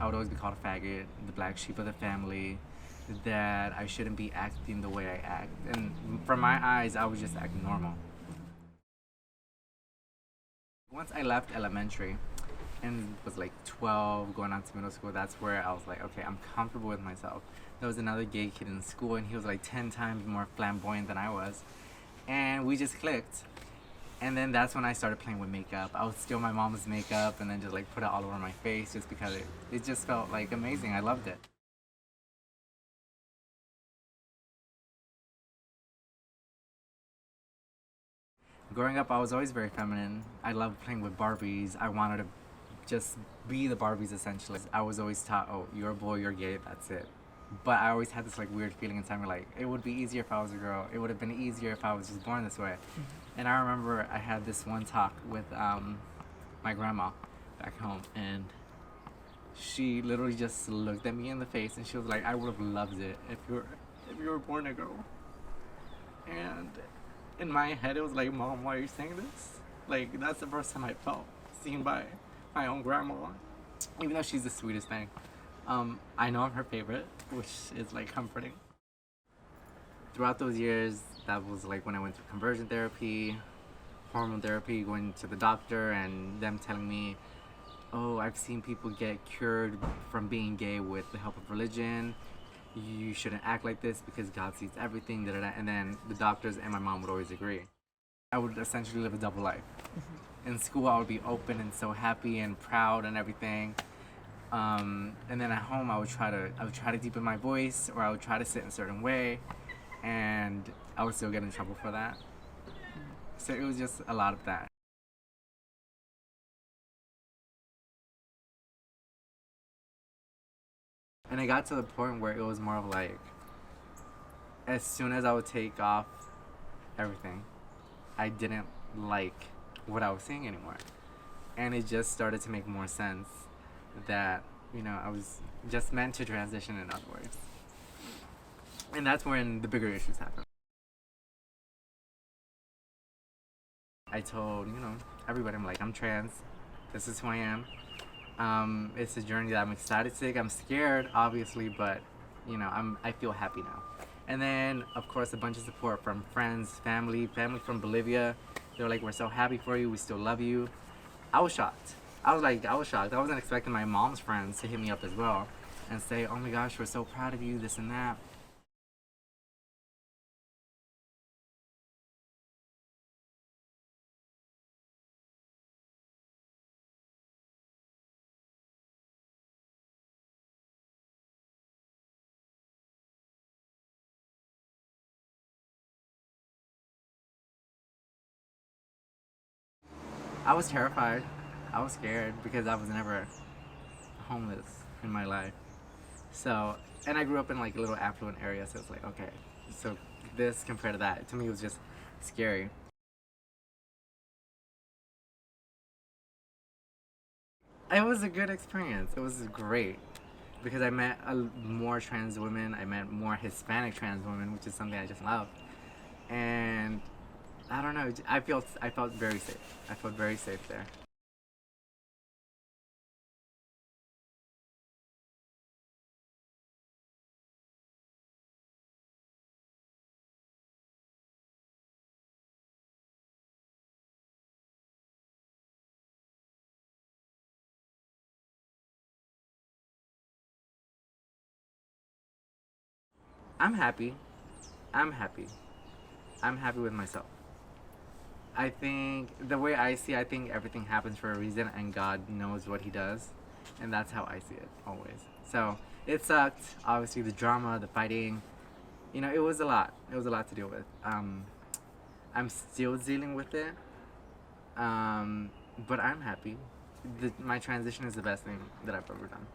I would always be called a faggot, the black sheep of the family, that I shouldn't be acting the way I act. And from my eyes, I was just acting normal. Once I left elementary and was like 12, going on to middle school, that's where I was like, okay, I'm comfortable with myself. There was another gay kid in school, and he was like 10 times more flamboyant than I was. And we just clicked. And then that's when I started playing with makeup. I would steal my mom's makeup and then just like put it all over my face just because it just felt like amazing. I loved it. Growing up, I was always very feminine. I loved playing with Barbies. I wanted to just be the Barbies essentially. I was always taught, oh, you're a boy, you're gay, that's it. But I always had this like weird feeling inside me, like it would be easier if I was a girl. It would have been easier if I was just born this way. And I remember I had this one talk with my grandma back home, and she literally just looked at me in the face and she was like, I would have loved it if you were born a girl. And in my head it was like, Mom, why are you saying this? Like, that's the first time I felt seen by my own grandma, even though she's the sweetest thing. I know I'm her favorite, which is like comforting. Throughout those years, that was like when I went through conversion therapy, hormone therapy, going to the doctor and them telling me, oh, I've seen people get cured from being gay with the help of religion. You shouldn't act like this because God sees everything, da, da, da. And then the doctors and my mom would always agree. I would essentially live a double life. In school, I would be open and so happy and proud and everything. And then at home, I would try to deepen my voice, or I would try to sit in a certain way, and I would still get in trouble for that. So it was just a lot of that. And it got to the point where it was more of like, as soon as I would take off everything, I didn't like what I was seeing anymore. And it just started to make more sense that, I was just meant to transition, in other words. And that's when the bigger issues happen. I told, everybody, I'm like, I'm trans. This is who I am. It's a journey that I'm excited to take. I'm scared, obviously, but I feel happy now. And then, of course, a bunch of support from friends, family from Bolivia. They were like, we're so happy for you. We still love you. I was shocked. I was shocked. I wasn't expecting my mom's friends to hit me up as well and say, oh my gosh, we're so proud of you, this and that. I was terrified. I was scared because I was never homeless in my life. So, and I grew up in like a little affluent area, so it's like, okay, so this compared to that, to me, it was just scary. It was a good experience. It was great because I met more trans women. I met more Hispanic trans women, which is something I just love. And I don't know. I felt very safe. I felt very safe there. I'm happy. I'm happy. I'm happy with myself. I think the way I see, I think everything happens for a reason, and God knows what He does, and that's how I see it always. So it sucked. Obviously, the drama, the fighting. It was a lot. It was a lot to deal with. I'm still dealing with it, but I'm happy. My transition is the best thing that I've ever done.